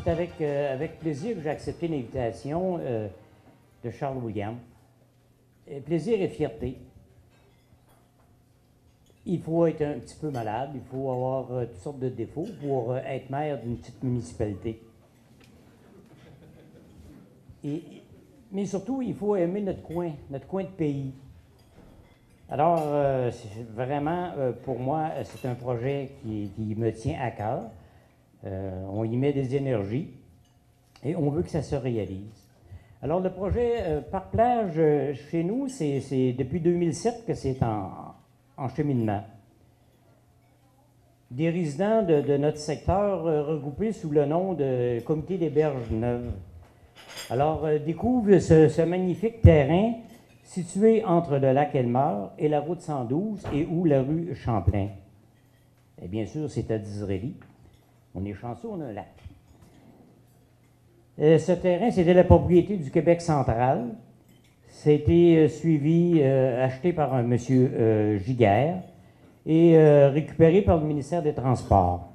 c'est avec plaisir que j'ai accepté l'invitation de Charles William. Plaisir et fierté. Il faut être un petit peu malade, il faut avoir toutes sortes de défauts pour être maire d'une petite municipalité. Mais surtout, il faut aimer notre coin de pays. Alors, vraiment, pour moi, c'est un projet qui me tient à cœur. On y met des énergies et on veut que ça se réalise. Alors, le projet Parc Plage, chez nous, c'est depuis 2007 que c'est en cheminement. Des résidents de notre secteur regroupés sous le nom de Comité des Berges Neuves. Alors, découvre ce magnifique terrain situé entre le lac Elmer et la route 112 et ou la rue Champlain. Et bien sûr, c'est à Disraeli. On est chanceux, on a un lac. Ce terrain, c'était la propriété du Québec central. Ça a été acheté par un monsieur Giguère et récupéré par le ministère des Transports.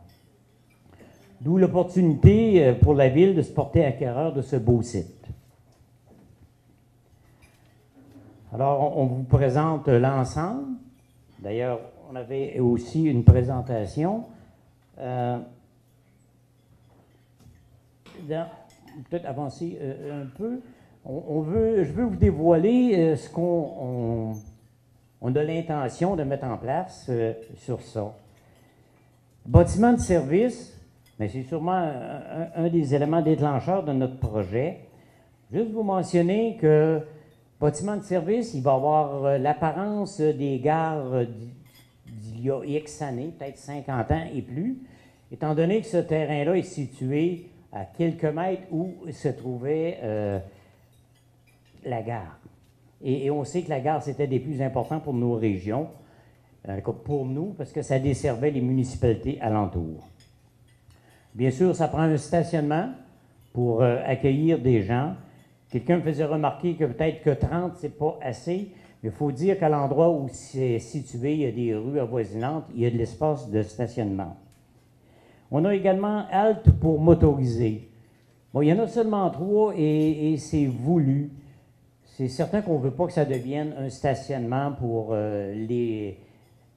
D'où l'opportunité pour la ville de se porter acquéreur de ce beau site. Alors, on vous présente l'ensemble. D'ailleurs, on avait aussi une présentation. Peut-être avancer un peu. Je veux vous dévoiler ce qu'on a l'intention de mettre en place sur ça. Bâtiment de service, mais c'est sûrement un des éléments déclencheurs de notre projet. Juste vous mentionner que bâtiment de service, il va avoir l'apparence des gares d'il y a X années, peut-être 50 ans et plus, étant donné que ce terrain-là est situé à quelques mètres où se trouvait la gare. Et on sait que la gare, c'était des plus importants pour nos régions, pour nous, parce que ça desservait les municipalités alentours. Bien sûr, ça prend un stationnement pour accueillir des gens. Quelqu'un me faisait remarquer que peut-être que 30, c'est pas assez, mais il faut dire qu'à l'endroit où c'est situé, il y a des rues avoisinantes, il y a de l'espace de stationnement. On a également halte pour motoriser. Bon, il y en a seulement 3 et c'est voulu. C'est certain qu'on ne veut pas que ça devienne un stationnement pour les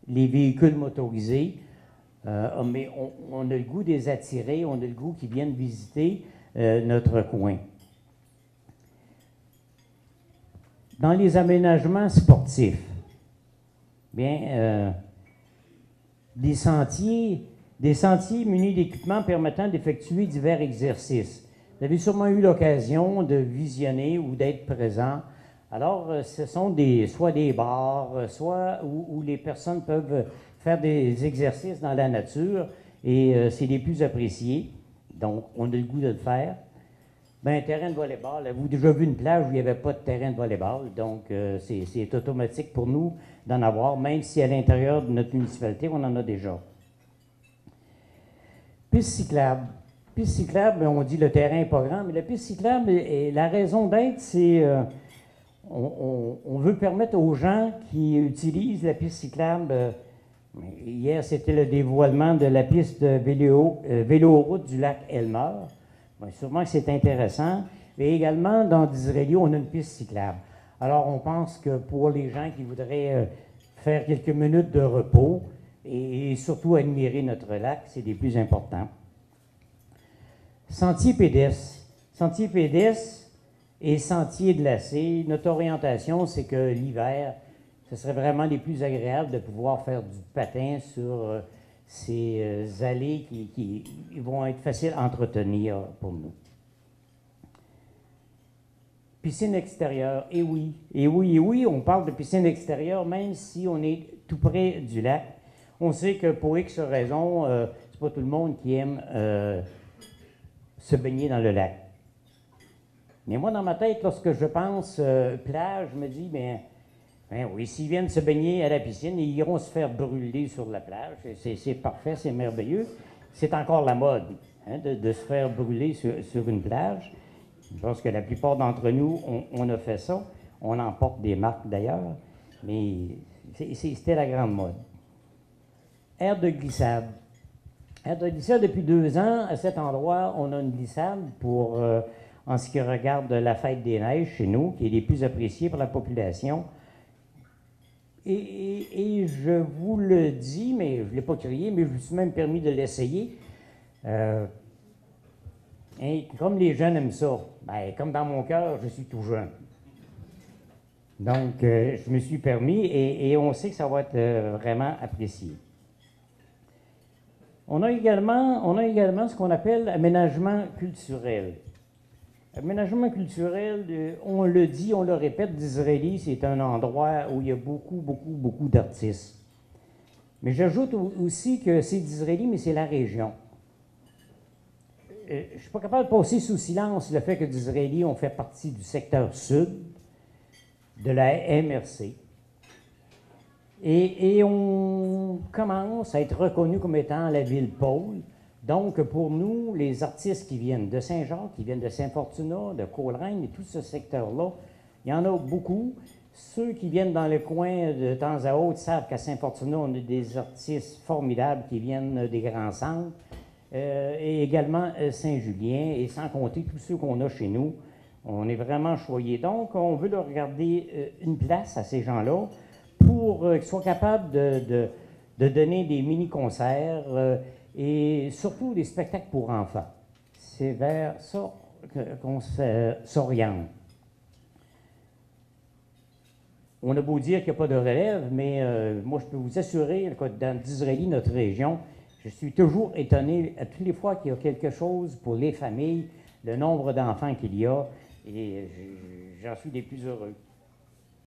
véhicules motorisés, mais on a le goût de les attirer, on a le goût qu'ils viennent visiter notre coin. Dans les aménagements sportifs, bien, des sentiers munis d'équipements permettant d'effectuer divers exercices. Vous avez sûrement eu l'occasion de visionner ou d'être présent. Alors, ce sont soit des bars, soit où les personnes peuvent faire des exercices dans la nature et c'est les plus appréciés. Donc, on a le goût de le faire. Bien, un terrain de volleyball, avez-vous déjà vu une plage où il n'y avait pas de terrain de volleyball? Donc, c'est automatique pour nous d'en avoir, même si à l'intérieur de notre municipalité, on en a déjà. Piste cyclable. Piste cyclable, on dit le terrain n'est pas grand, mais la piste cyclable, la raison d'être, c'est on veut permettre aux gens qui utilisent la piste cyclable. Hier, c'était le dévoilement de la piste vélo-route du lac Elmer. Bien, sûrement que c'est intéressant. Et également, dans Disraeli, on a une piste cyclable. Alors, on pense que pour les gens qui voudraient faire quelques minutes de repos et surtout admirer notre lac, c'est des plus importants. Sentier pédestre. Sentier pédestre et sentier glacé. Notre orientation, c'est que l'hiver, ce serait vraiment les plus agréables de pouvoir faire du patin sur ces allées qui vont être faciles à entretenir pour nous. Piscine extérieure, et oui, on parle de piscine extérieure, même si on est tout près du lac. On sait que pour X raisons, c'est pas tout le monde qui aime se baigner dans le lac. Mais moi, dans ma tête, lorsque je pense plage, je me dis, ben oui, s'ils viennent se baigner à la piscine, ils iront se faire brûler sur la plage. C'est parfait, c'est merveilleux. C'est encore la mode de se faire brûler sur une plage. Je pense que la plupart d'entre nous, on a fait ça. On en porte des marques d'ailleurs, mais c'était la grande mode. Aire de glissade. D'ici depuis 2 ans, à cet endroit, on a une glissade pour, en ce qui regarde la fête des neiges chez nous, qui est les plus appréciées par la population. Et je vous le dis, mais je ne l'ai pas crié, mais je me suis même permis de l'essayer. Et comme les jeunes aiment ça, ben, comme dans mon cœur, je suis tout jeune. Donc, je me suis permis et on sait que ça va être vraiment apprécié. On a également ce qu'on appelle aménagement culturel. Aménagement culturel, on le dit, on le répète, d'Israélie, c'est un endroit où il y a beaucoup d'artistes. Mais j'ajoute aussi que c'est d'Israélie, mais c'est la région. Je ne suis pas capable de passer sous silence le fait que d'Israélie, on fait partie du secteur sud de la MRC. Et on commence à être reconnu comme étant la ville pôle. Donc, pour nous, les artistes qui viennent de Saint-Jacques, qui viennent de Saint-Fortuna, de Coleraine et tout ce secteur-là, il y en a beaucoup. Ceux qui viennent dans le coin de temps à autre savent qu'à Saint-Fortuna, on a des artistes formidables qui viennent des grands centres, et également Saint-Julien, et sans compter tous ceux qu'on a chez nous. On est vraiment choyés. Donc, on veut leur regarder une place à ces gens-là pour qu'ils soient capables de donner des mini-concerts et surtout des spectacles pour enfants. C'est vers ça qu'on s'oriente. On a beau dire qu'il n'y a pas de relève, mais moi, je peux vous assurer que dans d'Israélie, notre région, je suis toujours étonné à toutes les fois qu'il y a quelque chose pour les familles, le nombre d'enfants qu'il y a, et j'en suis des plus heureux.